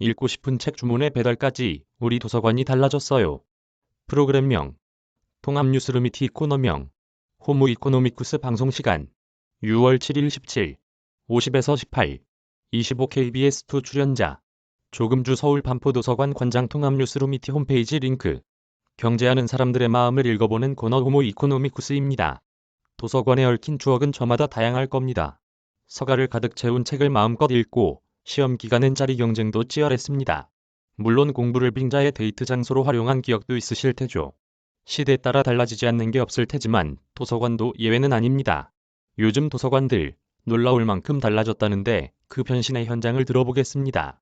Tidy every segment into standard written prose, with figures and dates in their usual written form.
읽고 싶은 책 주문의 배달까지 우리 도서관이 달라졌어요. 프로그램명, 통합뉴스룸 이티 코너명, 호모 이코노미쿠스 방송시간 6월 7일 17, 50에서 18, 25 KBS2 출연자 조금주 서울 반포도서관 관장 통합뉴스룸 이티 홈페이지 링크 경제하는 사람들의 마음을 읽어보는 코너 호모 이코노미쿠스입니다. 도서관에 얽힌 추억은 저마다 다양할 겁니다. 서가를 가득 채운 책을 마음껏 읽고 시험 기간엔 자리 경쟁도 치열했습니다. 물론 공부를 빙자의 데이트 장소로 활용한 기억도 있으실 테죠. 시대에 따라 달라지지 않는 게 없을 테지만 도서관도 예외는 아닙니다. 요즘 도서관들 놀라울 만큼 달라졌다는데 그 변신의 현장을 들어보겠습니다.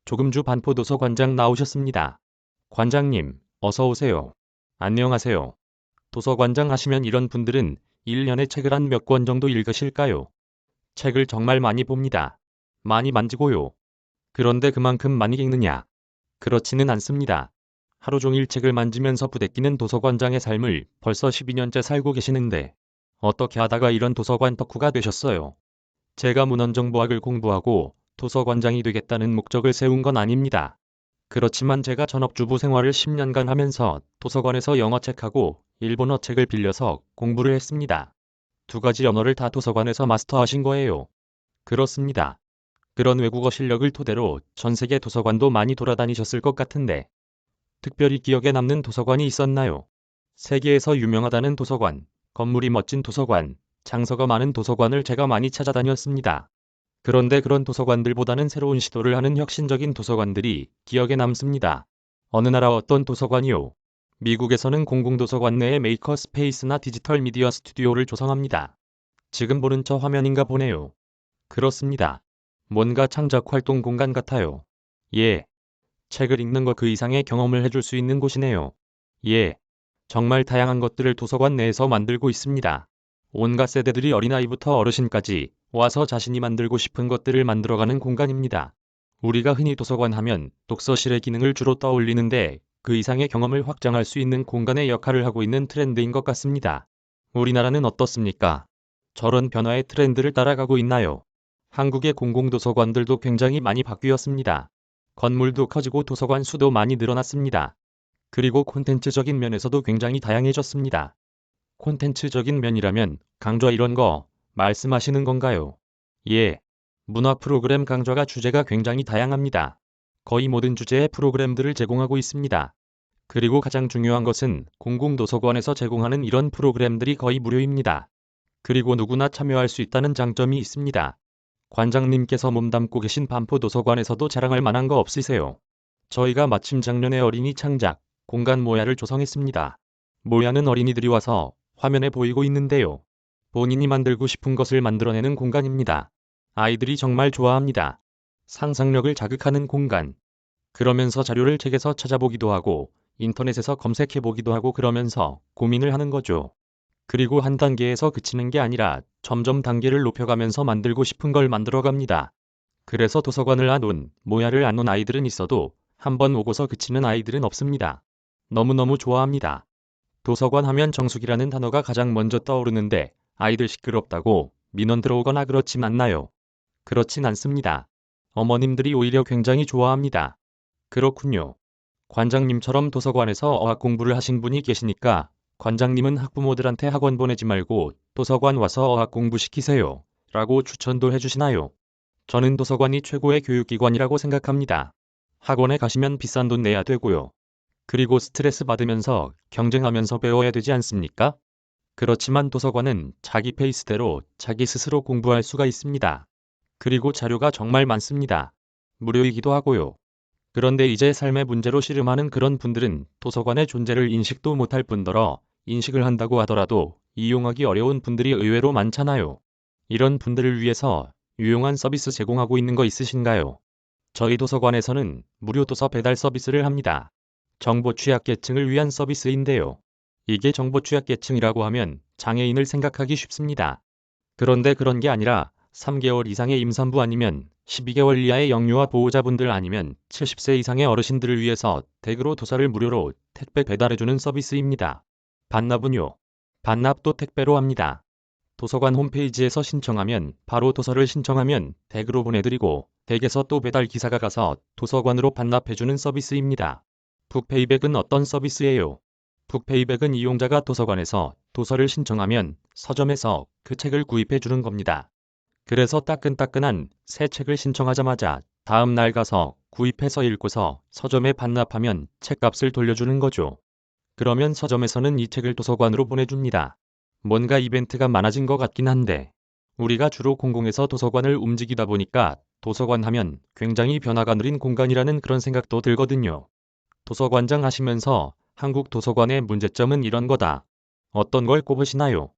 조금주 반포도서관장 나오셨습니다. 관장님, 어서 오세요. 안녕하세요. 도서관장 하시면 이런 분들은 1년에 책을 한 몇 권 정도 읽으실까요? 책을 정말 많이 봅니다. 많이 만지고요. 그런데 그만큼 많이 읽느냐? 그렇지는 않습니다. 하루 종일 책을 만지면서 부대끼는 도서관장의 삶을 벌써 12년째 살고 계시는데 어떻게 하다가 이런 도서관 덕후가 되셨어요? 제가 문헌정보학을 공부하고 도서관장이 되겠다는 목적을 세운 건 아닙니다. 그렇지만 제가 전업주부 생활을 10년간 하면서 도서관에서 영어책하고 일본어 책을 빌려서 공부를 했습니다. 두 가지 언어를 다 도서관에서 마스터하신 거예요. 그렇습니다. 그런 외국어 실력을 토대로 전 세계 도서관도 많이 돌아다니셨을 것 같은데 특별히 기억에 남는 도서관이 있었나요? 세계에서 유명하다는 도서관, 건물이 멋진 도서관, 장서가 많은 도서관을 제가 많이 찾아다녔습니다. 그런데 그런 도서관들보다는 새로운 시도를 하는 혁신적인 도서관들이 기억에 남습니다. 어느 나라 어떤 도서관이요? 미국에서는 공공도서관 내에 메이커 스페이스나 디지털 미디어 스튜디오를 조성합니다. 지금 보는 저 화면인가 보네요. 그렇습니다. 뭔가 창작 활동 공간 같아요. 예. 책을 읽는 것 그 이상의 경험을 해줄 수 있는 곳이네요. 예. 정말 다양한 것들을 도서관 내에서 만들고 있습니다. 온갖 세대들이 어린아이부터 어르신까지 와서 자신이 만들고 싶은 것들을 만들어가는 공간입니다. 우리가 흔히 도서관 하면 독서실의 기능을 주로 떠올리는데 그 이상의 경험을 확장할 수 있는 공간의 역할을 하고 있는 트렌드인 것 같습니다. 우리나라는 어떻습니까? 저런 변화의 트렌드를 따라가고 있나요? 한국의 공공도서관들도 굉장히 많이 바뀌었습니다. 건물도 커지고 도서관 수도 많이 늘어났습니다. 그리고 콘텐츠적인 면에서도 굉장히 다양해졌습니다. 콘텐츠적인 면이라면 강좌 이런 거 말씀하시는 건가요? 예. 문화 프로그램 강좌가 주제가 굉장히 다양합니다. 거의 모든 주제의 프로그램들을 제공하고 있습니다. 그리고 가장 중요한 것은 공공도서관에서 제공하는 이런 프로그램들이 거의 무료입니다. 그리고 누구나 참여할 수 있다는 장점이 있습니다. 관장님께서 몸담고 계신 반포도서관에서도 자랑할 만한 거 없으세요? 저희가 마침 작년에 어린이 창작 공간 모야를 조성했습니다. 모야는 어린이들이 와서 화면에 보이고 있는데요. 본인이 만들고 싶은 것을 만들어내는 공간입니다. 아이들이 정말 좋아합니다. 상상력을 자극하는 공간. 그러면서 자료를 책에서 찾아보기도 하고 인터넷에서 검색해보기도 하고 그러면서 고민을 하는 거죠. 그리고 한 단계에서 그치는 게 아니라 점점 단계를 높여가면서 만들고 싶은 걸 만들어갑니다. 그래서 도서관을 안 온, 모야를 안 온 아이들은 있어도 한번 오고서 그치는 아이들은 없습니다. 너무너무 좋아합니다. 도서관 하면 정숙이라는 단어가 가장 먼저 떠오르는데 아이들 시끄럽다고 민원 들어오거나 그렇진 않나요? 그렇진 않습니다. 어머님들이 오히려 굉장히 좋아합니다. 그렇군요. 관장님처럼 도서관에서 어학 공부를 하신 분이 계시니까 관장님은 학부모들한테 학원 보내지 말고 도서관 와서 어학 공부시키세요. 라고 추천도 해주시나요? 저는 도서관이 최고의 교육기관이라고 생각합니다. 학원에 가시면 비싼 돈 내야 되고요. 그리고 스트레스 받으면서 경쟁하면서 배워야 되지 않습니까? 그렇지만 도서관은 자기 페이스대로 자기 스스로 공부할 수가 있습니다. 그리고 자료가 정말 많습니다. 무료이기도 하고요. 그런데 이제 삶의 문제로 씨름하는 그런 분들은 도서관의 존재를 인식도 못할 뿐더러 인식을 한다고 하더라도 이용하기 어려운 분들이 의외로 많잖아요. 이런 분들을 위해서 유용한 서비스 제공하고 있는 거 있으신가요? 저희 도서관에서는 무료 도서 배달 서비스를 합니다. 정보 취약계층을 위한 서비스인데요. 이게 정보 취약계층이라고 하면 장애인을 생각하기 쉽습니다. 그런데 그런 게 아니라 3개월 이상의 임산부 아니면 12개월 이하의 영유아 보호자분들 아니면 70세 이상의 어르신들을 위해서 댁으로 도서를 무료로 택배 배달해주는 서비스입니다. 반납은요. 반납도 택배로 합니다. 도서관 홈페이지에서 신청하면 바로 도서를 신청하면 댁으로 보내드리고 댁에서 또 배달 기사가 가서 도서관으로 반납해주는 서비스입니다. 북페이백은 어떤 서비스예요? 북페이백은 이용자가 도서관에서 도서를 신청하면 서점에서 그 책을 구입해주는 겁니다. 그래서 따끈따끈한 새 책을 신청하자마자 다음 날 가서 구입해서 읽고서 서점에 반납하면 책값을 돌려주는 거죠. 그러면 서점에서는 이 책을 도서관으로 보내줍니다. 뭔가 이벤트가 많아진 것 같긴 한데 우리가 주로 공공에서 도서관을 움직이다 보니까 도서관 하면 굉장히 변화가 느린 공간이라는 그런 생각도 들거든요. 도서관장 하시면서 한국 도서관의 문제점은 이런 거다. 어떤 걸 꼽으시나요?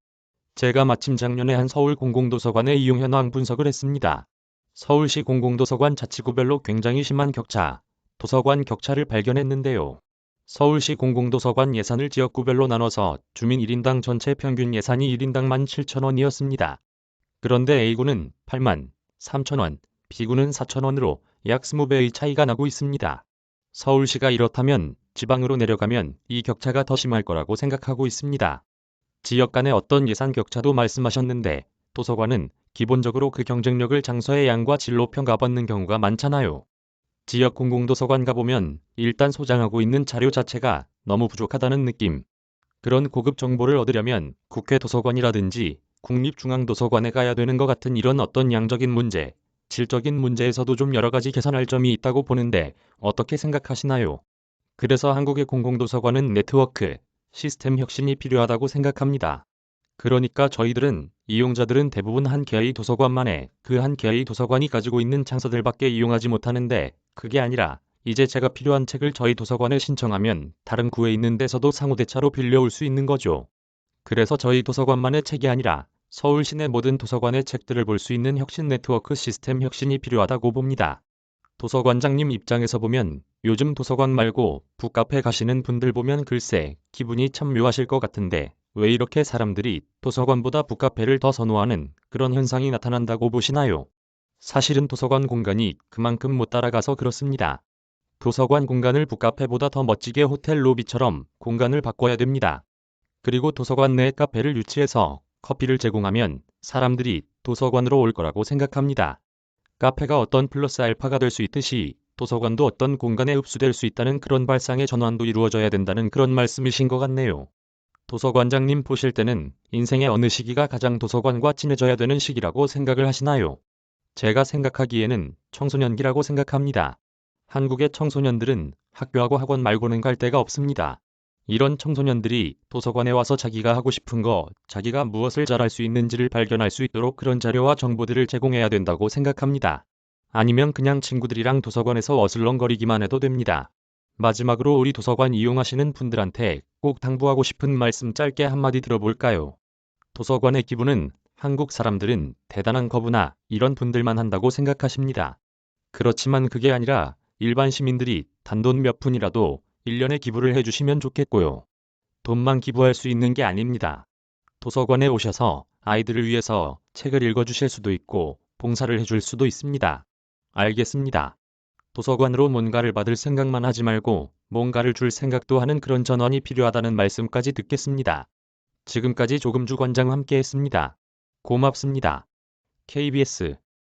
제가 마침 작년에 한 서울 공공도서관의 이용 현황 분석을 했습니다. 서울시 공공도서관 자치구별로 굉장히 심한 격차, 도서관 격차를 발견했는데요. 서울시 공공도서관 예산을 지역구별로 나눠서 주민 1인당 전체 평균 예산이 1인당 17,000원이었습니다. 그런데 A구는 83,000원, B구는 4,000원으로 약 20배의 차이가 나고 있습니다. 서울시가 이렇다면 지방으로 내려가면 이 격차가 더 심할 거라고 생각하고 있습니다. 지역 간의 어떤 예산 격차도 말씀하셨는데 도서관은 기본적으로 그 경쟁력을 장서의 양과 질로 평가받는 경우가 많잖아요. 지역 공공도서관 가보면 일단 소장하고 있는 자료 자체가 너무 부족하다는 느낌. 그런 고급 정보를 얻으려면 국회 도서관이라든지 국립중앙도서관에 가야 되는 것 같은 이런 어떤 양적인 문제, 질적인 문제에서도 좀 여러 가지 개선할 점이 있다고 보는데 어떻게 생각하시나요? 그래서 한국의 공공도서관은 네트워크, 시스템 혁신이 필요하다고 생각합니다. 그러니까 저희들은 이용자들은 대부분 한 개의 도서관만에 그 한 개의 도서관이 가지고 있는 장서들밖에 이용하지 못하는데 그게 아니라 이제 제가 필요한 책을 저희 도서관에 신청하면 다른 구에 있는 데서도 상호대차로 빌려올 수 있는 거죠. 그래서 저희 도서관만의 책이 아니라 서울 시내 모든 도서관의 책들을 볼 수 있는 혁신 네트워크 시스템 혁신이 필요하다고 봅니다. 도서관장님 입장에서 보면 요즘 도서관 말고 북카페 가시는 분들 보면 글쎄 기분이 참 묘하실 것 같은데 왜 이렇게 사람들이 도서관보다 북카페를 더 선호하는 그런 현상이 나타난다고 보시나요? 사실은 도서관 공간이 그만큼 못 따라가서 그렇습니다. 도서관 공간을 북카페보다 더 멋지게 호텔 로비처럼 공간을 바꿔야 됩니다. 그리고 도서관 내에 카페를 유치해서 커피를 제공하면 사람들이 도서관으로 올 거라고 생각합니다. 카페가 어떤 플러스 알파가 될 수 있듯이 도서관도 어떤 공간에 흡수될 수 있다는 그런 발상의 전환도 이루어져야 된다는 그런 말씀이신 것 같네요. 도서관장님 보실 때는 인생의 어느 시기가 가장 도서관과 친해져야 되는 시기라고 생각을 하시나요? 제가 생각하기에는 청소년기라고 생각합니다. 한국의 청소년들은 학교하고 학원 말고는 갈 데가 없습니다. 이런 청소년들이 도서관에 와서 자기가 하고 싶은 거, 자기가 무엇을 잘할 수 있는지를 발견할 수 있도록 그런 자료와 정보들을 제공해야 된다고 생각합니다. 아니면 그냥 친구들이랑 도서관에서 어슬렁거리기만 해도 됩니다. 마지막으로 우리 도서관 이용하시는 분들한테 꼭 당부하고 싶은 말씀 짧게 한마디 들어볼까요? 도서관의 기부는 한국 사람들은 대단한 거부나 이런 분들만 한다고 생각하십니다. 그렇지만 그게 아니라 일반 시민들이 단돈 몇 푼이라도 1년에 기부를 해주시면 좋겠고요. 돈만 기부할 수 있는 게 아닙니다. 도서관에 오셔서 아이들을 위해서 책을 읽어주실 수도 있고 봉사를 해줄 수도 있습니다. 알겠습니다. 도서관으로 뭔가를 받을 생각만 하지 말고 뭔가를 줄 생각도 하는 그런 전환이 필요하다는 말씀까지 듣겠습니다. 지금까지 조금주 관장 함께 했습니다. 고맙습니다. KBS